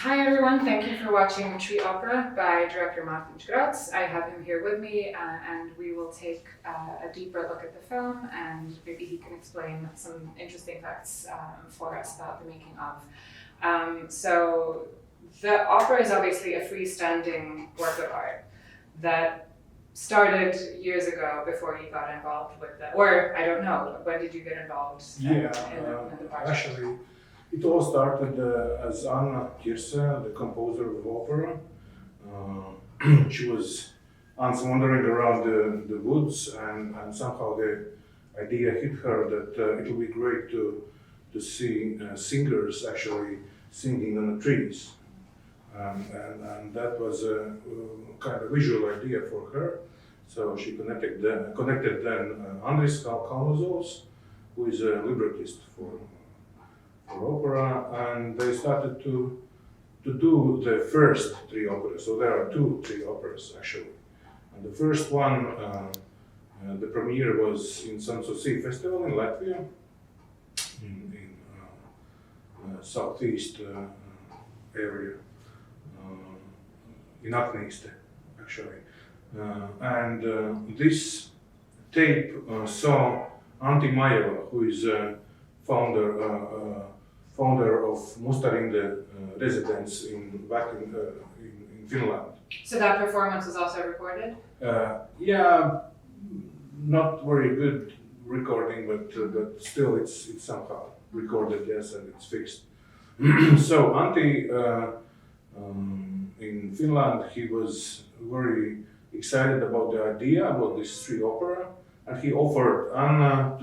Hi everyone, thank you for watching Tree Opera by director Mārtiņš Grauds. I have him here with me and we will take a deeper look at the film and maybe he can explain some interesting facts for us about the making of. So the opera is obviously a freestanding work of art that started years ago before you got involved with the, or I don't know, when did you get involved in the project? Actually, it all started as Anna Kirsa, the composer of opera. She was once wandering around the woods and somehow the idea hit her that it would be great to see singers actually singing on the trees. And that was a kind of visual idea for her. So she connected then Andris Kalnozovs, who is a librettist for opera, and they started to do the first three operas. So there are three operas actually. And the first one, the premiere was in Sanssouci Festival in Latvia, in southeast area, in Aknīste actually. And this tape saw Antti Maijala, who is founder of Mustarinde residence back in Finland. So that performance was also recorded? Yeah, not very good recording, but still it's somehow recorded, yes, and it's fixed. So Antti, in Finland, he was very excited about the idea about this street opera, and he offered Anna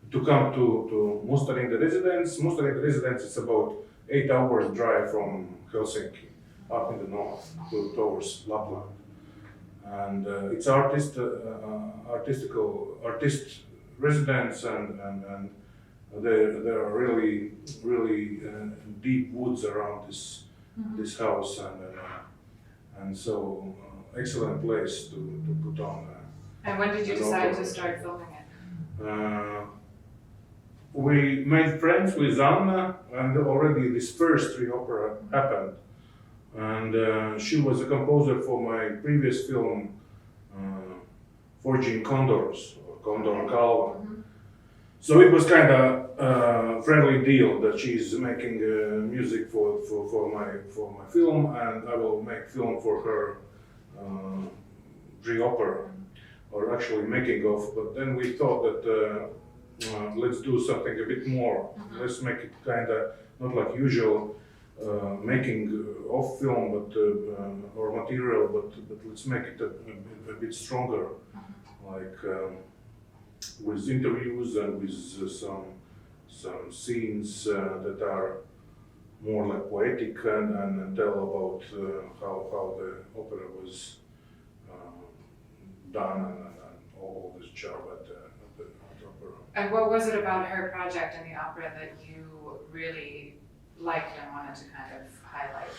to come to Mustarinde residence. Mustarinde residence is about 8 hours drive from Helsinki, up in the north, towards Lapland. And it's artist residence, and there are really deep woods around this house, and so excellent place to put on. And when did you decide to start filming it? We made friends with Anna, and already this first three opera happened. And she was a composer for my previous film, Forging Condors, or Condor Kalva. Mm-hmm. So it was kind of a friendly deal that she's making music for my film, and I will make film for her three opera, or actually making of. But then we thought that let's do something a bit more. Mm-hmm. Let's make it kind of not like usual making of film, or material, but let's make it a bit stronger, like with interviews and with some scenes that are more like poetic and tell about how the opera was done and all this job at the opera. And what was it about her project in the opera that you really liked and wanted to kind of highlight?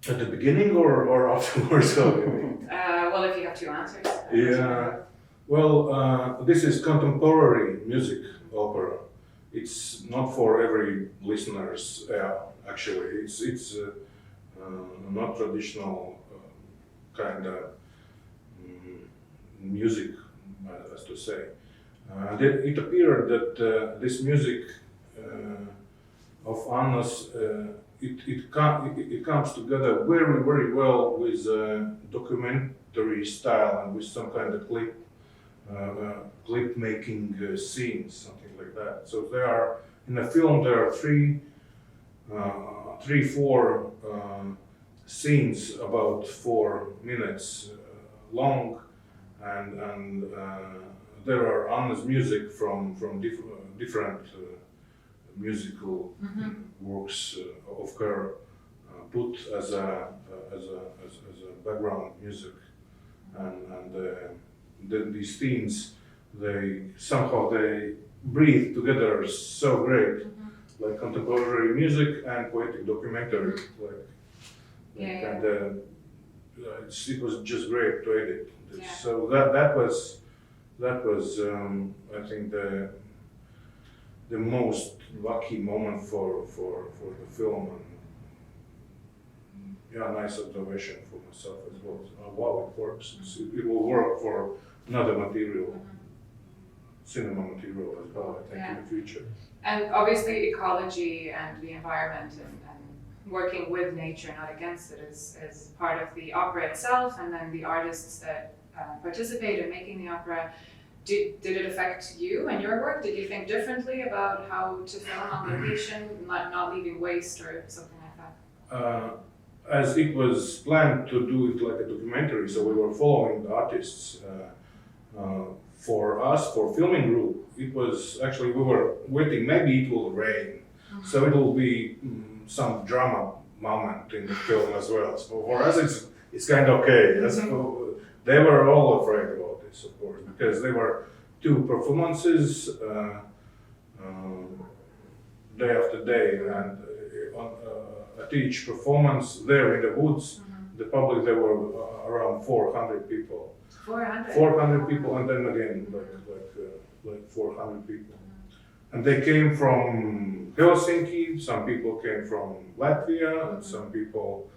At the beginning or afterwards? Well, if you have two answers. Yeah. Well, this is contemporary music opera. It's not for every listeners. Actually, it's not traditional kind of music, as to say. It appeared that this music of Anna's, it comes together very well with documentary style and with some kind of clip making scenes, something like that. So there are in the film there are four scenes about 4 minutes long, and there are Anna's music from different musical works of her put as a background music, and these themes they breathe together so great, like contemporary music and poetic documentary, and it was just great to edit. Yeah. So that was I think the most lucky moment for the film. And yeah, nice observation for myself as well. Wow, it works. It will work for another material, cinema material as well, I think, in the future. And obviously ecology and the environment and working with nature, not against it, is part of the opera itself, and then the artists that participate in making the opera. Did it affect you and your work? Did you think differently about how to film on location, not leaving waste or something like that? As it was planned to do it like a documentary, so we were following the artists. For us, for filming group, it was actually, we were waiting, maybe it will rain. So it will be some drama moment in the film as well. So for us, it's kind of okay. They were all afraid about this, of course, because there were 2 performances day after day, and at each performance there in the woods, the public, there were around 400 people. 400 people, and then again like 400 people. And they came from Helsinki, some people came from Latvia, and some people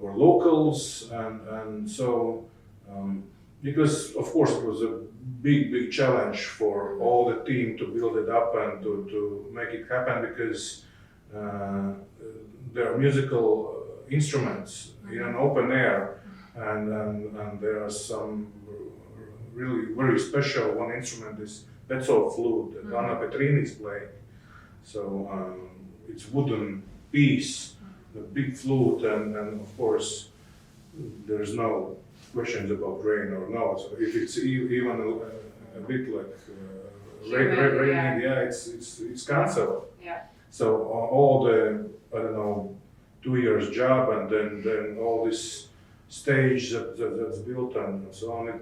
were locals, and so because of course it was a big challenge for all the team to build it up and to make it happen, because there are musical instruments in an open air, and there are some really very special. One instrument is mezzo flute that Anna Petrini is playing. So it's wooden piece, the big flute, and of course there's no questions about rain or no. So if it's even a bit like raining, yeah, it's cancelled. Yeah. So all the, I don't know, 2 years job, and then all this stage that's built and so on,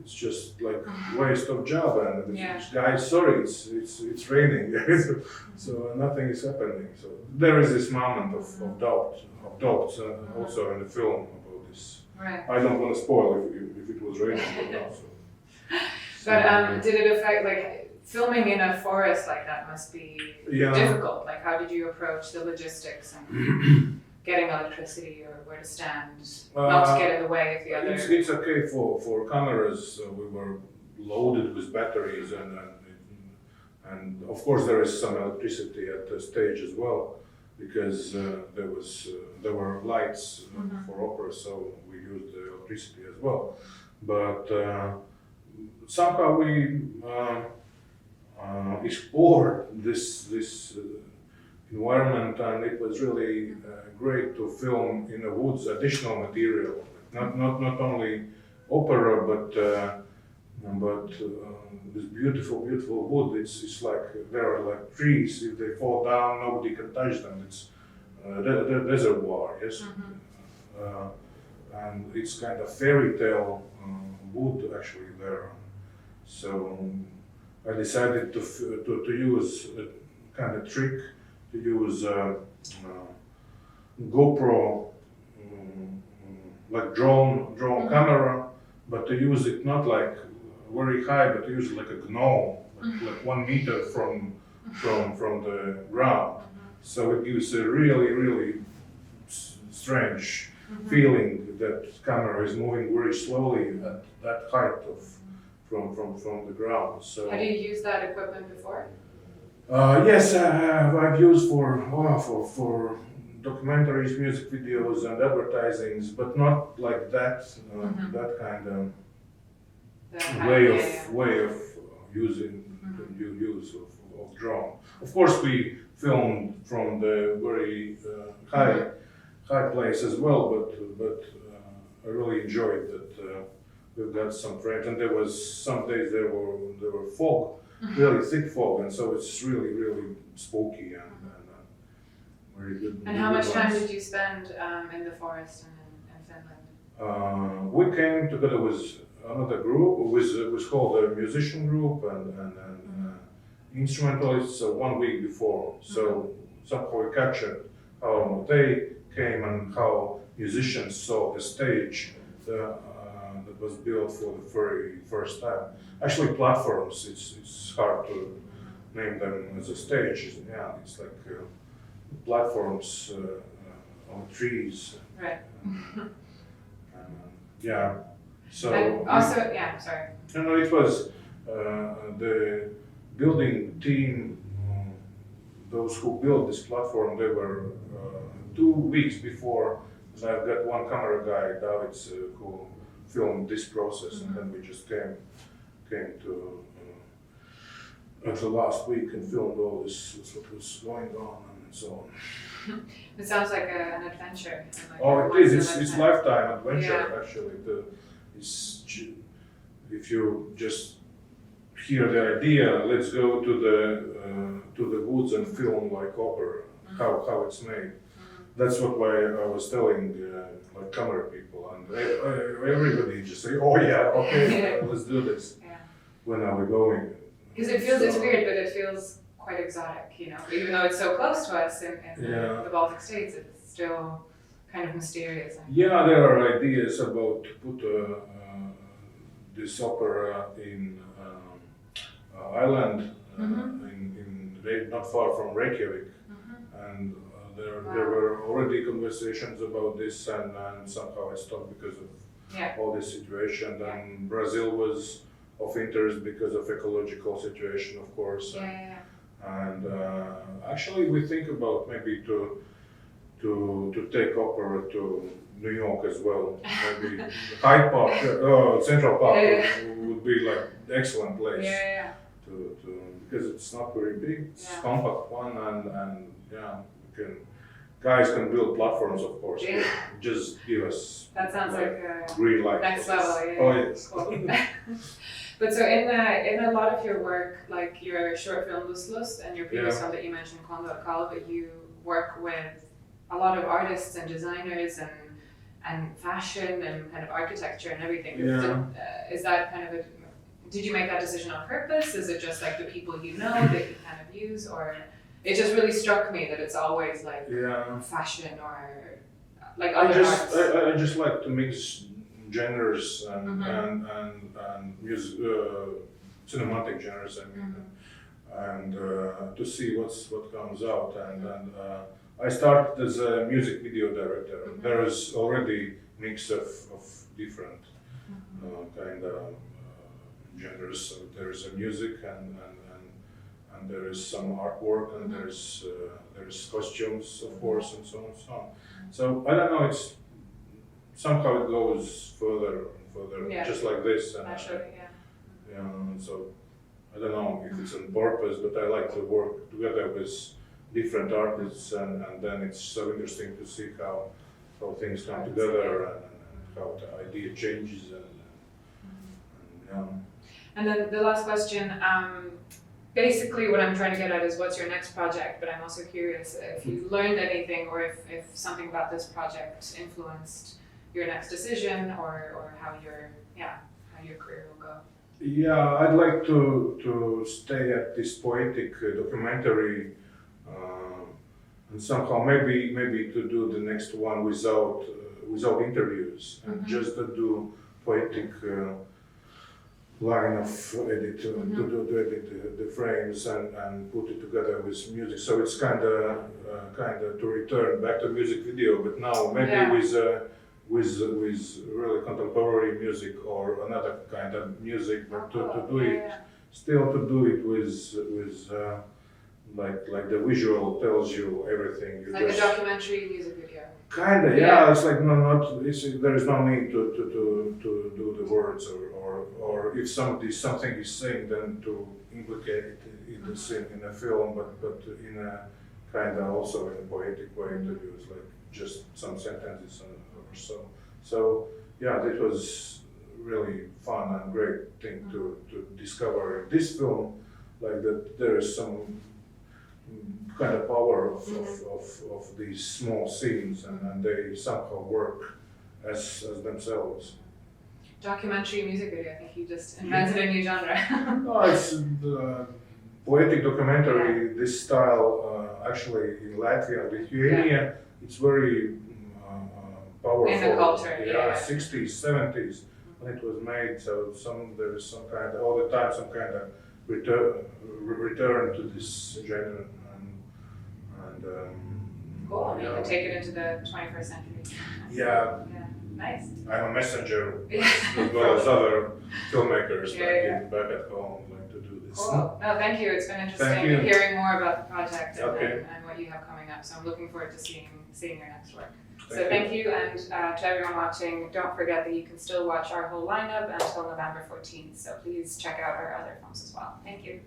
it's just like waste of job, and guys, sorry, it's raining, so nothing is happening. So there is this moment of doubt also in the film about this. Right. I don't want to spoil if it was raining or not. But did it affect, like, filming in a forest like that must be difficult? Like, how did you approach the logistics and getting electricity or where to stand, not to get in the way of the other? It's okay for cameras. We were loaded with batteries, and of course there is some electricity at the stage as well, because there were lights for opera, so we used the electricity as well. But somehow we explored this environment, and it was really great to film in the woods additional material, not only opera, but this beautiful wood. It's like there are like trees. If they fall down, nobody can touch them. It's the reservoir, yes, and it's kind of fairy tale wood actually there. So I decided to use a kind of trick, to use GoPro, like drone camera, but to use it not like very high, but to use it like a gnome, like 1 meter from the ground. So it gives a really strange feeling that camera is moving very slowly at that height from the ground. So have you used that equipment before? Yes, I've used for documentaries, music videos, and advertisings, but not like that that kind of way of using the use of drone. Of course, we filmed from the very high place as well, but I really enjoyed that. We've got some friends, and there was some days there were fog. Really thick fog, and so it's really spooky and very good. And how much time did you spend in the forest in Finland? We came together with another group, it was called a musician group and instrumentalists 1 week before. So somehow we captured how they came and how musicians saw the stage that was built for the very first time. Actually, platforms. It's it's hard to name them as a stage. Yeah, it's like platforms on trees. Right. Yeah. So and also, yeah, sorry. no, it was the building team. Those who built this platform, they were 2 weeks before. I've got one camera guy, Davids, who filmed this process, and then we just came to at the last week and filmed all this, what was going on and so on. It sounds like an adventure. Like Oh, it is. It's lifetime adventure actually. If you just hear the idea, let's go to the woods and film like opera, how it's made. That's why I was telling like camera people, and everybody just say, "Oh yeah, okay, let's do this." Yeah. When are we going? Because it feels it's weird, but it feels quite exotic, you know. Even though it's so close to us in the Baltic states, it's still kind of mysterious. Yeah, there are ideas about to put this opera in island in not far from Reykjavik, and there were already conversations about this, and somehow I stopped because of all this situation. Then Brazil was of interest because of ecological situation, of course. And actually, we think about maybe to take opera to New York as well. Maybe Hyde Park, Central Park would be like excellent place. To because it's not very big, it's compact one, and guys can build platforms, of course. Just give us that sounds like green light. Next level. Oh yes. Cool. But so in a lot of your work, like your short film Lustlust and your previous film that you mentioned, Condor Kalva, you work with a lot of artists and designers and fashion and kind of architecture and everything. Is that kind of did you make that decision on purpose? Is it just like the people you know that you kind of use, or it just really struck me that it's always like fashion or like other arts? I just like to mix genres and music, cinematic genres, and to see what comes out. And I started as a music video director. There is already mix of different kind of genres. So there is a music and there is some artwork, and there's costumes, of course, and so on and so on. So I don't know. It's somehow it goes further and further, just like this. And, so I don't know if it's on purpose, but I like to work together with different artists, and then it's so interesting to see how things come together and how the idea changes. And then the last question. Basically, what I'm trying to get at is what's your next project, but I'm also curious if you learned anything or if something about this project influenced your next decision or how your career will go. Yeah, I'd like to stay at this Poetic documentary and somehow maybe to do the next one without interviews and just to do Poetic line of edit to edit the frames and put it together with music. So it's kind of to return back to music video, but now maybe with really contemporary music or another kind of music, but to do it with like the visual tells you everything. Like a documentary music video. Kinda, It's like there is no need to do the words or if something is saying, then to implicate it in the scene in a film, but in a kind of also in a poetic way to use like just some sentences or so. So it was really fun and great thing to discover in this film, like that there is some kind of power of these small scenes, and they somehow work as themselves. Documentary music video, I think you just invented a new genre. No, it's poetic documentary, this style actually in Latvia, Lithuania, it's very powerful. In the culture, 60s, 70s when it was made, so there is some kind of, all the time some kind of return to this genre and Cool. You can take it into the 21st century. Yeah. Yeah. Nice. I'm a messenger Yeah. as well as other filmmakers Yeah. back at home like to do this. Cool. No, thank you. It's been interesting Thank you. hearing more about the project and, Okay. and what you have coming up. So I'm looking forward to seeing your next work. Thank You, and to everyone watching, don't forget that you can still watch our whole lineup until November 14th. So please check out our other films as well. Thank you.